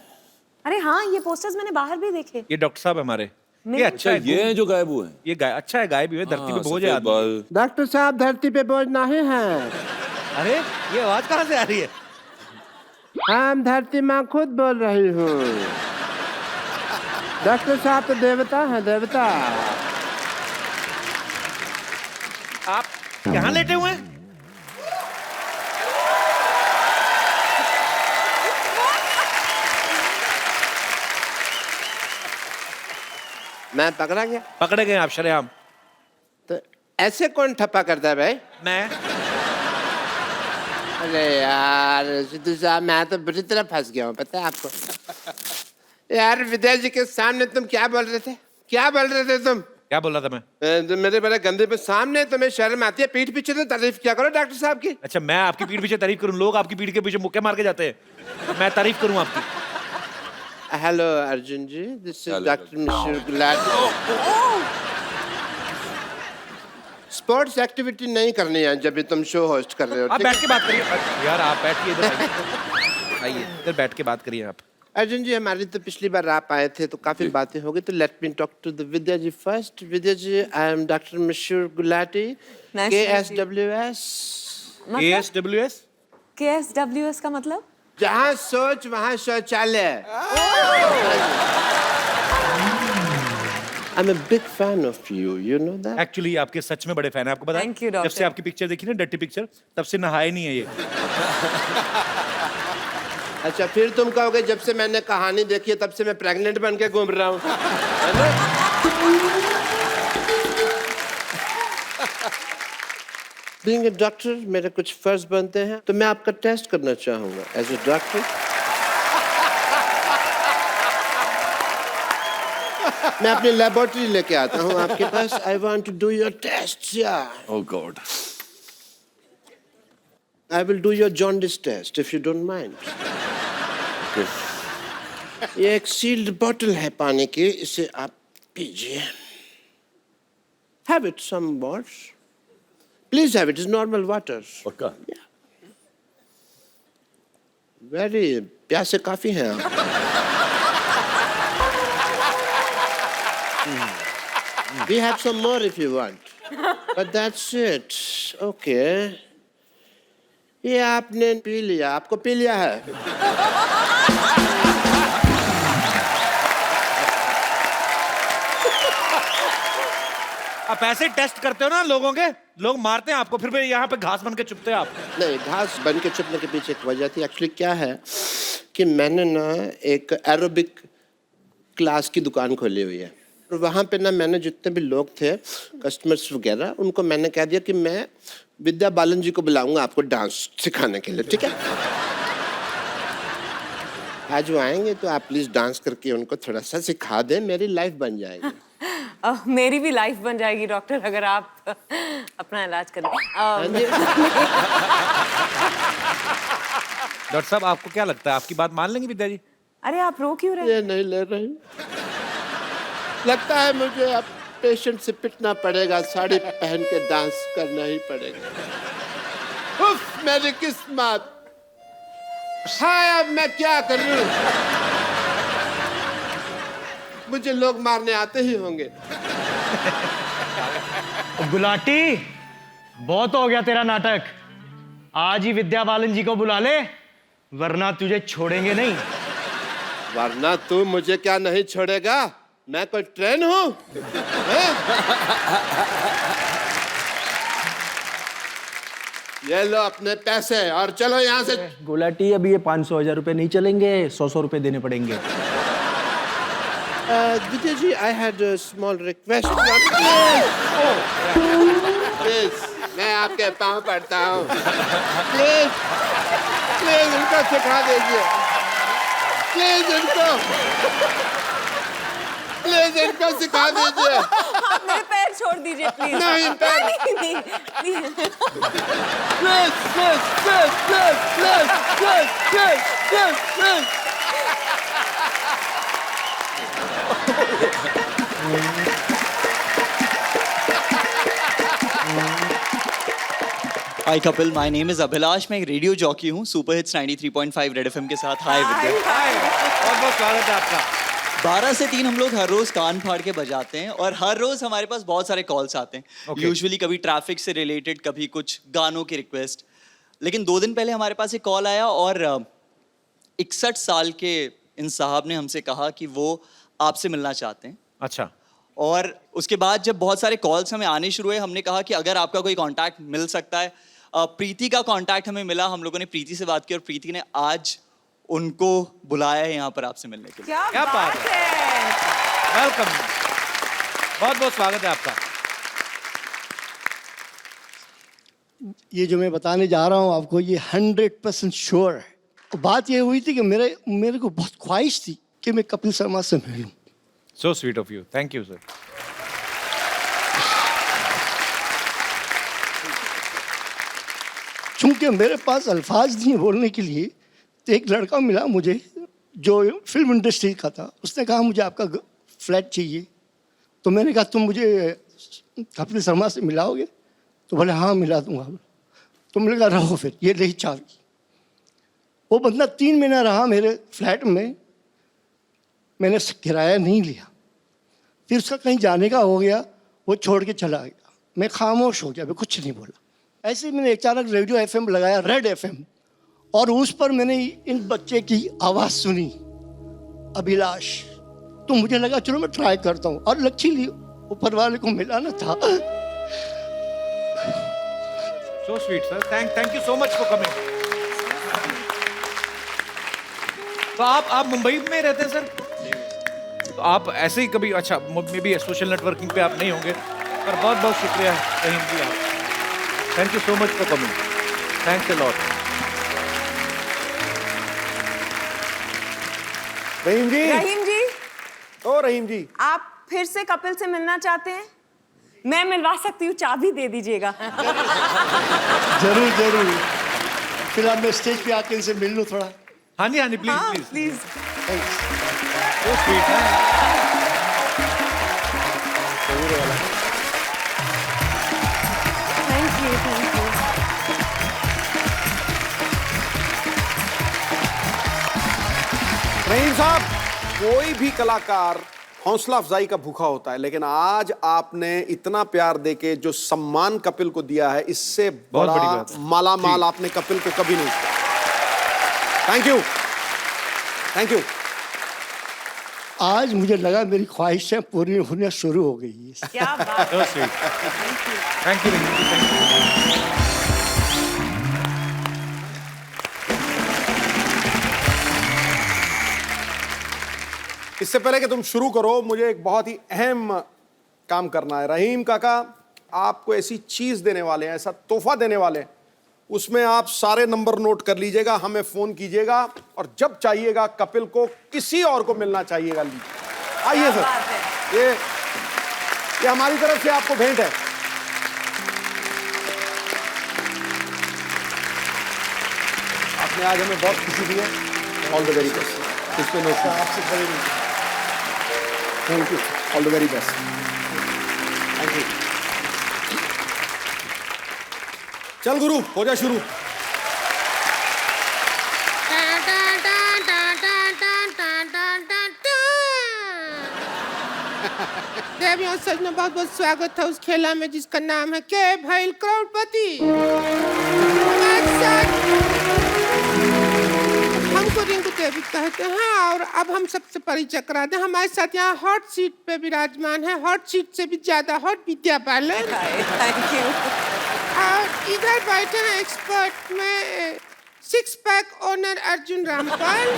अरे हाँ, ये पोस्टर्स मैंने बाहर भी देखे। ये डॉक्टर साहब हमारे। ये नहीं। अच्छा है, ये है जो गायब हुए हैं। ये गाय अच्छा है, गाय भी है, धरती पे बोझ है सफेद आदमी। बाल। डॉक्टर साहब धरती पे बोझ नहीं है। अरे ये आवाज कहाँ से आ रही है? हम धरती माँ खुद बोल रही हूँ। डॉक्टर साहब तो देवता है, देवता। आप यहाँ लेटे हुए हैं? मैं पकड़ा गया पकड़े गए आप शरेआम। तो ऐसे कौन ठप्पा करता है भाई? मैं अरे यार सिद्धू साहब, मैं तो बुरी तरह फंस गया हूँ, पता है आपको? यार विद्या जी के सामने तुम क्या बोल रहे थे? क्या बोल रहे थे तुम? क्या बोल रहा था मैं? जो मेरे बड़े गंदे पे सामने तुम्हें शर्म आती है, पीठ पीछे तो तारीफ क्या करो डॉक्टर साहब की। अच्छा मैं आपकी पीठ पीछे तारीफ करूं? लोग आपकी पीठ के पीछे मुक्के मार के जाते हैं, मैं तारीफ करूं आपकी? Hello Arjun ji, this is Hello, doctor Mishra Gulati. Sports activity नहीं करनी है जब भी तुम शो होस्ट कर रहे हो। आप ठीक बैठ के बात करिए यार, आप बैठिए इधर, आइए इधर बैठ के बात करिए आप। है? अर्जुन जी, हमारी तो पिछली बार आप आए थे तो काफी बातें हो गई, तो let me talk to the Vidya ji first. Vidya ji, I am doctor Mishra Gulati, Nice to meet you. KSWS। ASWS? KSWS का मतलब? जहाँ सोच वहाँ शौचालय। I'm a big fan of you, you know that? Actually आपके सच में बड़े फैन है, आपको पता है? Thank you, जब doctor. से आपकी पिक्चर देखी ना, डर्टी पिक्चर, तब से नहाए नहीं है ये। अच्छा फिर तुम कहोगे जब से मैंने कहानी देखी है तब से मैं प्रेग्नेंट बन के घूम रहा हूँ, है ना? Being a doctor मेरे कुछ फर्ज बनते हैं, तो मैं आपका टेस्ट करना चाहूँगा एज ए डॉक्टर। मैं अपनी लेबोरेटरी लेके आता हूँ आपके पास। I want to do your test. Oh God. I will do your jaundice test if you don't mind. Okay. ये एक सील्ड बॉटल है पानी की, इसे आप पीजिए। Have it some words. Please have it. It's normal water. पक्का? Very प्यासे काफी हैं आप। We have some more if you want. But that's it. Okay. ये आपने पी लिया, आपको पी लिया है। आप ऐसे टेस्ट करते हो ना लोगों के, लोग मारते हैं आपको, फिर भी यहाँ पे घास बन के चुपते हैं आप। नहीं, घास बन के छुपने के पीछे एक वजह थी। एक्चुअली क्या है कि मैंने ना एक एरोबिक क्लास की दुकान खोली हुई है, और वहाँ पे ना मैंने जितने भी लोग थे कस्टमर्स वगैरह, उनको मैंने कह दिया कि मैं विद्या बालन जी को बुलाऊंगा आपको डांस सिखाने के लिए, ठीक है? आज वो आएंगे तो आप प्लीज डांस करके उनको थोड़ा सा सिखा दें, मेरी लाइफ बन जाएगी। मेरी भी लाइफ बन जाएगी डॉक्टर, अगर आप अपना इलाज करें। डॉक्टर साहब आपको क्या लगता है, आपकी बात मान लेंगे विद्या जी? अरे आप रो क्यों रहे हैं? ये नहीं ले रही, लगता है मुझे अब पेशेंट से पिटना पड़ेगा, साड़ी पहन के डांस करना ही पड़ेगा। उफ, मेरी किस्मत। हाँ, अब मैं क्या करूं? मुझे लोग मारने आते ही होंगे। गुलाटी, बहुत हो गया तेरा नाटक। आज ही विद्या बालन जी को बुला ले, वरना तुझे छोड़ेंगे नहीं। वरना तू मुझे क्या नहीं छोड़ेगा? मैं कोई ट्रेन हूं? हैं? ये लो अपने पैसे और चलो यहाँ से। गुलाटी, अभी ये 500,000 रुपए नहीं चलेंगे, 100 रुपए देने पड़ेंगे। Vijay ji, I had a small request. Please, मैं आपके पाँव पड़ता हूँ। Please, please इनको सिखा दीजिए। Please इनको सिखा दीजिए। आप मेरे पैर छोड़ दीजिए प्लीज। नहीं, पैर नहीं। Please. Hi Kapil, my name is Abhilash. मैं एक रेडियो जॉकी हूँ सुपर हिट्स 93.5 रेड एफएम के साथ। हाय विद्या, बहुत बहुत स्वागत है आपका। 12 से 3 हम लोग हर रोज कान फाड़ के बजाते हैं और हर रोज हमारे पास बहुत सारे कॉल्स आते हैं। यूजुअली कभी ट्रैफिक से रिलेटेड, कभी कुछ गानों की रिक्वेस्ट। लेकिन 2 दिन पहले हमारे पास एक कॉल आया और 61 साल के इन साहब ने हमसे कहा कि वो आपसे मिलना चाहते हैं। अच्छा। और उसके बाद जब बहुत सारे कॉल्स हमें आने शुरू हुए, हमने कहा कि अगर आपका कोई कांटेक्ट मिल सकता है। प्रीति का कांटेक्ट हमें मिला, हम लोगों ने प्रीति से बात की और प्रीति ने आज उनको बुलाया है यहाँ पर आपसे मिलने के लिए। क्या बात है। वेलकम, बहुत बहुत स्वागत है आपका। ये जो मैं बताने जा रहा हूँ आपको, ये 100% श्योर है। बात ये हुई थी कि मेरे को बहुत ख्वाहिश थी कि मैं कपिल शर्मा से मिलूं। So sweet of you. Thank you, sir. चूंकि मेरे पास अल्फाज नहीं बोलने के लिए, तो एक लड़का मिला मुझे जो फिल्म इंडस्ट्री का था। उसने कहा मुझे आपका फ्लैट चाहिए। तो मैंने कहा तुम मुझे कपिल शर्मा से मिलाओगे? तो बोले हाँ मिला दूंगा। तो मैंने कहा रहो फिर, ये रही चाबी। वो बंदा 3 महीना रहा मेरे फ्लैट में, मैंने किराया नहीं लिया। फिर उसका कहीं जाने का हो गया, वो छोड़ के चला गया। मैं खामोश हो गया, मैं कुछ नहीं बोला। ऐसे ही मैंने अचानक रेडियो एफएम लगाया, रेड एफएम, और उस पर मैंने इन बच्चे की आवाज़ सुनी, अभिलाष। तो मुझे लगा चलो मैं ट्राई करता हूँ, और लकीली ऊपर वाले को मिलाना था। So sweet, sir. Thank you so much for coming. तो आप मुंबई में रहते हैं सर? तो आप ऐसे ही कभी, अच्छा मे बी सोशल नेटवर्किंग पे आप नहीं होंगे, पर बहुत बहुत शुक्रिया रहीम जी आप। Thank you so much for coming. Thanks a lot. Rahim ji. Rahim ji, ओ रहीम जी, आप फिर से कपिल से मिलना चाहते हैं? मैं मिलवा सकती हूँ, चाबी दे दीजिएगा। जरूर जरूर। फिर आप मैं स्टेज पे आके इनसे मिल लूँ थोड़ा। हाँ जी, प्लीज प्लीज। So sweet, है? Thank you. रहीम साहब, कोई भी कलाकार हौसला अफजाई का भूखा होता है, लेकिन आज आपने इतना प्यार देके जो सम्मान कपिल को दिया है, इससे बहुत बड़ी बड़ा बात है। माला माल आपने कपिल को कभी नहीं किया। Thank you, thank you. आज मुझे लगा मेरी ख्वाहिशें पूरी होने शुरू हो गई है। क्या बात So sweet. Thank you, Rahim ji, thank you. इससे पहले कि तुम शुरू करो, मुझे एक बहुत ही अहम काम करना है। रहीम काका आपको ऐसी चीज देने वाले हैं, ऐसा तोहफा देने वाले हैं, उसमें आप सारे नंबर नोट कर लीजिएगा, हमें फोन कीजिएगा, और जब चाहिएगा कपिल को किसी और को मिलना चाहिएगा। लीजिए, आइए सर, ये हमारी तरफ से आपको भेंट है। आपने आज हमें बहुत खुशी दी है। All the very best. इस पे नोट आपसे खरीद। Thank you, all the very best. Thank you. चल गुरु, हो जा शुरू। देवी और सजना, बहुत बहुत स्वागत है उस खेला में जिसका नाम है के भैल करोड़पति। हमारे साथ हमको रिंकू देवी कहते हैं और अब हम सबसे परिचय करा दें। हमारे साथ यहाँ हॉट सीट पे विराजमान है, हॉट सीट से भी ज्यादा hot Vidya Balan. Thank you. और इधर बैठे हैं एक्सपर्ट में six pack owner Arjun Rampal.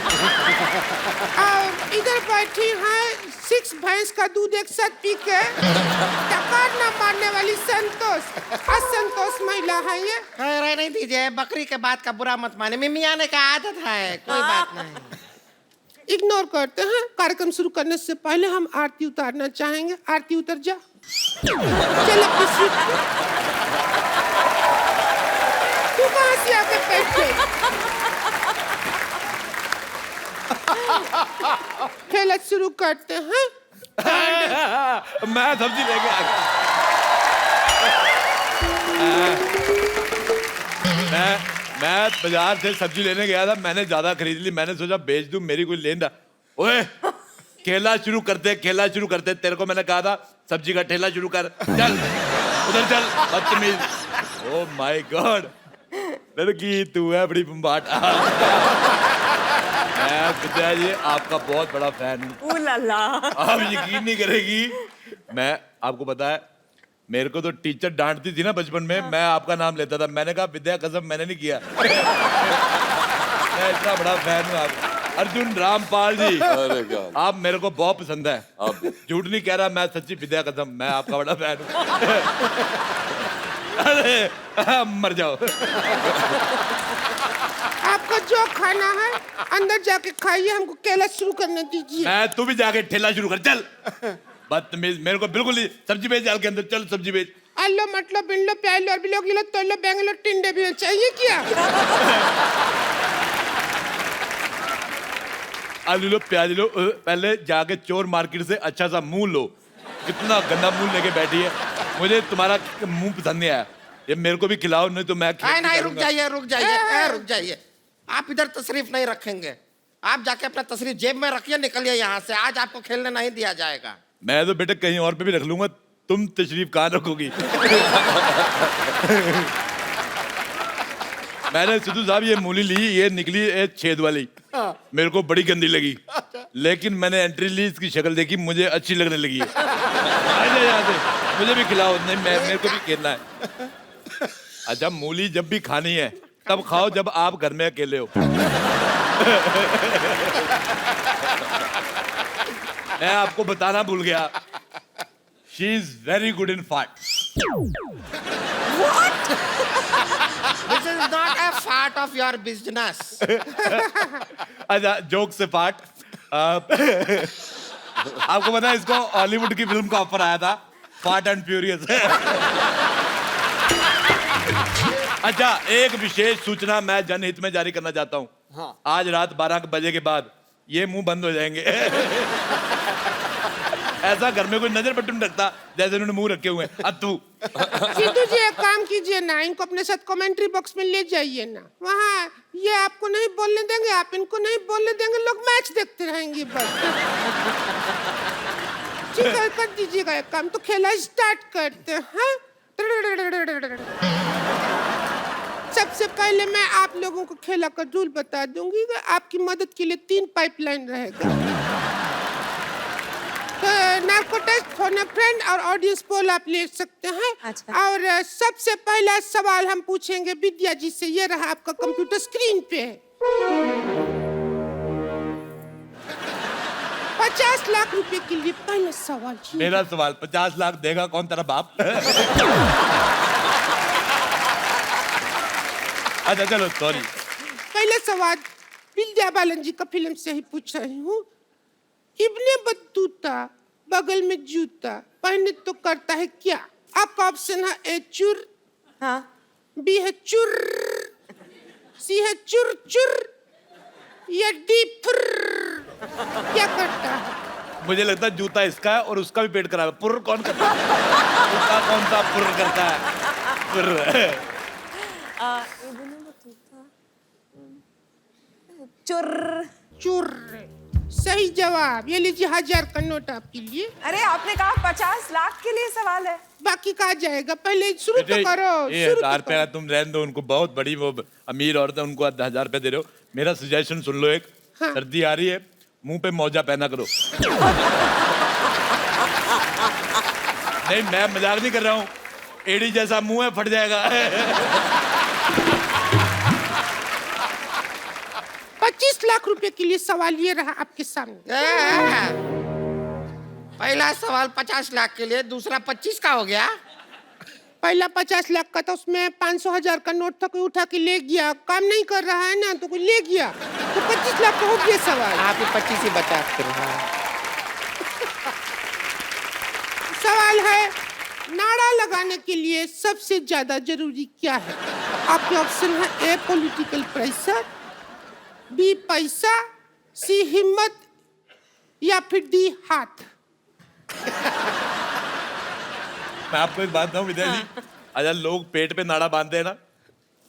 और इधर बैठी हैं 6 भैंस का दूध एक साथ पी के टकार न मारने वाली संतोष। असंतोष महिला है ये। रहने दीजिए, बकरी के बात का बुरा मत माने, मिमी आने का आदत है, कोई बात नहीं। इग्नोर करते हैं। कार्यक्रम शुरू करने से पहले हम आरती उतारना चाहेंगे। आरती उतर जा। चल अपनी सीट पे। तू कहाँ से आके बैठे? खेल शुरू करते हैं। मैं सब्जी लेके आ गया। मैं बाजार से सब्जी लेने गया था, मैंने ज्यादा खरीद ली, मैंने सोचा बेच दूं, मेरी कोई लेन। ओए खेला शुरू करते, खेला शुरू करते। तेरे को मैंने कहा था सब्जी का ठेला शुरू कर। चल उधर चल, बदतमीज। ओह माय गॉड, लड़की तू है बड़ी बम्बाट। मैं विद्या जी आपका बहुत बड़ा फैन हूँ। आप यकीन नहीं करेगी, मैं आपको पता है मेरे को तो टीचर डांटती थी ना बचपन में, मैं आपका नाम लेता था। मैंने कहा विद्या कसम मैंने नहीं किया। मैं इतना बड़ा फैन हूँ आपका। अर्जुन रामपाल जी, अरे क्या आप मेरे को बहुत पसंद है। आप झूठ नहीं कह रहा, मैं सच्ची विद्या कसम मैं आपका बड़ा फैन हूँ। अरे मर जाओ। आपको जो खाना है अंदर जाके खाइए, हमको केला शुरू करने दीजिए। मैं तू भी जाके ठेला शुरू कर। चल बदतमीज, मेरे को बिल्कुल नहीं। सब्जी बेच जाल के अंदर, चल सब्जी बेच। आलो मतलब बिल्लो प्यालो बिलो किलो तोलो बेंगलो टिंडे भी चाहिए क्या? आलू लो प्याज लो। पहले जाके चोर मार्केट से अच्छा सा मुंह लो। कितना गंदा मुंह लेके बैठी है, मुझे तुम्हारा मुंह पसंद नहीं आया। ये मेरे को भी खिलाओ, नहीं तो मैं नहीं, रुक जाइए, रुक जाइए, रुक जाइए। आप इधर तशरीफ नहीं रखेंगे, आप जाके अपना तशरीफ जेब में रखिए, निकलिए यहाँ से। आज आपको खेलने नहीं दिया जाएगा। मैं तो बेटा कहीं और पे भी रख लूंगा, तुम तशरीफ कहाँ रखोगी? मैंने सिद्धू साहब ये मूली ली, ये निकली ये छेद वाली। मेरे को बड़ी गंदी लगी, लेकिन मैंने एंट्री ली, इसकी शक्ल देखी, मुझे अच्छी लगने लगी है। यहाँ से मुझे भी खिलाओ। नहीं मेरे को भी खेलना है। अच्छा मूली जब भी खानी है तब खाओ जब आप घर में अकेले हो। मैं आपको बताना भूल गया, she is very good in फाट। This is not a part of your business. अच्छा जोक से पार्ट। आपको पता है इसको हॉलीवुड की फिल्म का ऑफर आया था, फास्ट एंड फ्यूरियस। अच्छा एक विशेष सूचना मैं जनहित में जारी करना चाहता हूँ। हाँ। आज रात 12 बजे के बाद ये मुंह बंद हो जाएंगे। ऐसा घर में कोई नजर बटन रखता जैसे उन्होंने मुंह रखे हुए हैं। अतु सिद्धू जी एक काम कीजिए ना, इनको अपने साथ कमेंट्री बॉक्स में ले जाइए ना। वहाँ ये आपको नहीं बोलने देंगे, आप इनको नहीं बोलने देंगे, लोग मैच देखते रहेंगे बस। ठीक है कर दीजिएगा एक काम, तो खेला स्टार्ट करते हैं। सबसे पहले मैं आप लोगों को खेला का रूल बता दूंगी कि आपकी मदद के लिए 3 पाइपलाइन रहेगा। Narco test, phone a friend और ऑडियंस पोल आप ले सकते हैं। अच्छा। और सबसे पहला सवाल हम पूछेंगे विद्या जी से, ये रहा आपका कंप्यूटर स्क्रीन पे। 50 लाख रुपए के लिए पहला सवाल। मेरा सवाल 50 लाख देगा कौन तेरा बाप? अच्छा चलो सॉरी। पहले सवाल विद्या बालन जी का फिल्म से ही पूछ रही हूँ। इब्ने बत्तूता बगल में जूता पहने तो करता है क्या? आपका ऑप्शन है ए चुर, हाँ, बी है चुर, सी है चुर चुर, या डी फुर। क्या करता है? मुझे लगता है जूता इसका है और उसका भी पेट खराब है। पुर कौन करता है? उसका कौन सा पुर करता है? पुर। चुर चुर। सही जवाब। ये लीजिए 1000 का नोट आपके लिए। अरे आपने कहा 50 लाख के लिए सवाल है। बाकी कहा जाएगा, पहले शुरू तो करो। ये 1000 रुपया तुम रहने दो, उनको बहुत बड़ी वो अमीर औरत है, उनको 1000 रुपया दे रहे हो। मेरा सजेशन सुन लो एक, हाँ। सर्दी आ रही है, मुंह पे मौजा पहना करो। नहीं मैं मजाक नहीं कर रहा हूँ, एड़ी जैसा मुंह है, फट जाएगा। 25 लाख रुपए के लिए सवाल ये रहा आपके सामने। पहला सवाल 50 लाख के लिए, दूसरा 25 का हो गया। पहला 50 लाख का था, उसमें 500,000 का नोट था, कोई उठा के ले गया। काम नहीं कर रहा है ना, तो कोई ले गया, तो 25 लाख का हो गया सवाल। आप ही 25 ही बचा फिर। सवाल है, नारा लगाने के लिए सबसे ज्यादा जरूरी क्या है? आपके ऑप्शन है ए पॉलिटिकल प्रेशर, बी पैसा, सी हिम्मत, या फिर डी हाथ। मैं आपको एक बात बताऊं विद्या जी, अगर लोग पेट पे नाड़ा बांधते हैं ना,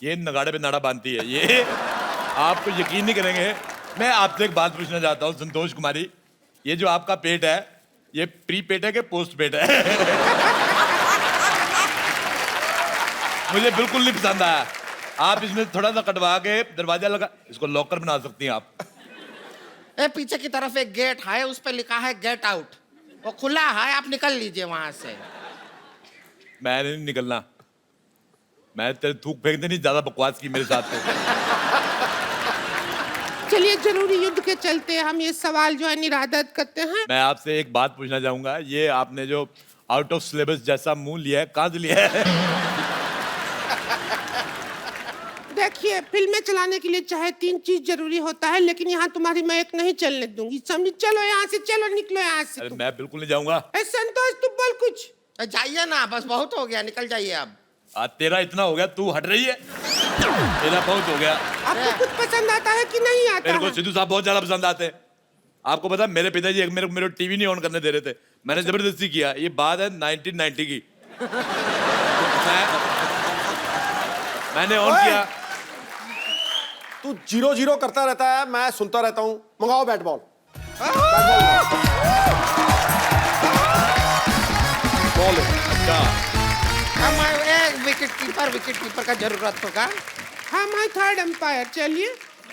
ये नगाड़े पे नाड़ा बांधती है। ये आपको यकीन नहीं करेंगे। मैं आपसे एक बात पूछना चाहता हूँ संतोष कुमारी, ये जो आपका पेट है, ये प्री पेट है कि पोस्ट पेट है? मुझे बिल्कुल नहीं पसंद आया। आप इसमें थोड़ा सा कटवा के दरवाजा लगा, इसको लॉकर बना सकती हैं आप। ए पीछे की तरफ एक गेट है, उस पे लिखा है गेट आउट, वो खुला है, आप निकल लीजिए वहां से। मैं नहीं निकलना, मैं तेरे थूक फेंकते नहीं, ज्यादा बकवास की मेरे साथ। तो चलिए जरूरी युद्ध के चलते हम ये सवाल जो है निरादत करते हैं। मैं आपसे एक बात पूछना चाहूंगा, ये आपने जो आउट ऑफ सिलेबस जैसा मुंह लिया है, कहाँ से लिया है? देखिए, फिल्में चलाने के लिए चाहे 3 चीज जरूरी होता है, लेकिन यहाँ तुम्हारी मैं एक नहीं चलने दूंगी, समझी? चलो यहाँ से, चलो निकलो यहाँ से। अरे मैं बिल्कुल नहीं जाऊंगा। संतोष तुम बोल कुछ। जाइए ना, बस बहुत हो गया, निकल जाइए अब। तेरा इतना हो गया, तू हट रही है। मेरा बहुत हो गया। आपको कुछ पसंद आता है कि नहीं आता मेरे को है? सिद्धू साहब बहुत ज्यादा पसंद आते हैं। आपको पता है, मेरे पिताजी मेरे टीवी नहीं ऑन करने दे रहे थे, मैंने जबरदस्ती किया। ये बात है 1990 की। मैंने ऑन किया। तू 0-0 करता रहता है, मैं सुनता रहता हूँ। मंगाओ बैट बॉल। बॉल अच्छा, हम विकेट कीपर का जरूरत होगा। हम हैं थर्ड एम्पायर। चलिए,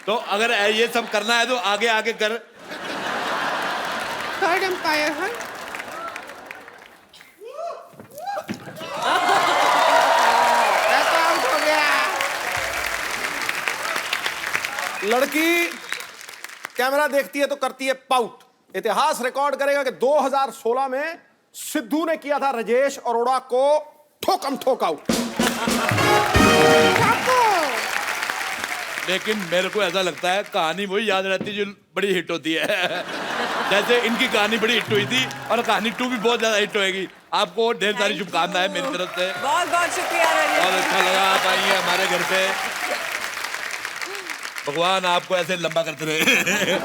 तो अगर ये सब करना है तो आगे आगे कर। थर्ड एम्पायर है। आउट हो गया। लड़की कैमरा देखती है तो करती है पाउट। इतिहास रिकॉर्ड करेगा कि 2016 में सिद्धू ने किया था राजेश अरोड़ा को ठोकम ठोक आउट। लेकिन मेरे को ऐसा लगता है कहानी वही याद रहती है जो बड़ी हिट होती है। जैसे इनकी कहानी बड़ी हिट हुई थी, और कहानी 2 भी बहुत ज्यादा हिट होएगी। आपको ढेर सारी शुभकामनाएं मेरी तरफ से। बहुत बहुत शुक्रिया रणवीर। बहुत अच्छा लगा आप आई हैं हमारे घर पे। भगवान आपको ऐसे लंबा करते रहे।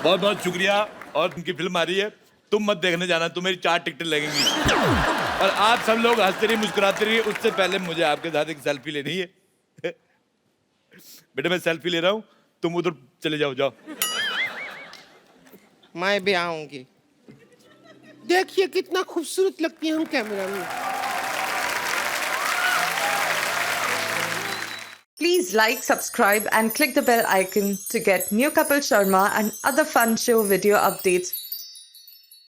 बहुत बहुत शुक्रिया। और उनकी फिल्म आ रही है, तुम मत देखने जाना, तुम्हें 4 टिकटें लगेंगी। और आप सब लोग हंसते रहिए, मुस्कुराते रहिए। उससे पहले मुझे आपके साथ एक सेल्फी लेनी है। बेटा मैं सेल्फी ले रहा हूँ, तुम उधर चले जाओ। जाओ, मैं भी आऊंगी। देखिए कितना खूबसूरत लगती है हम कैमरा में। Please like, subscribe and click the bell icon to get new Kapil Sharma and other fun show video updates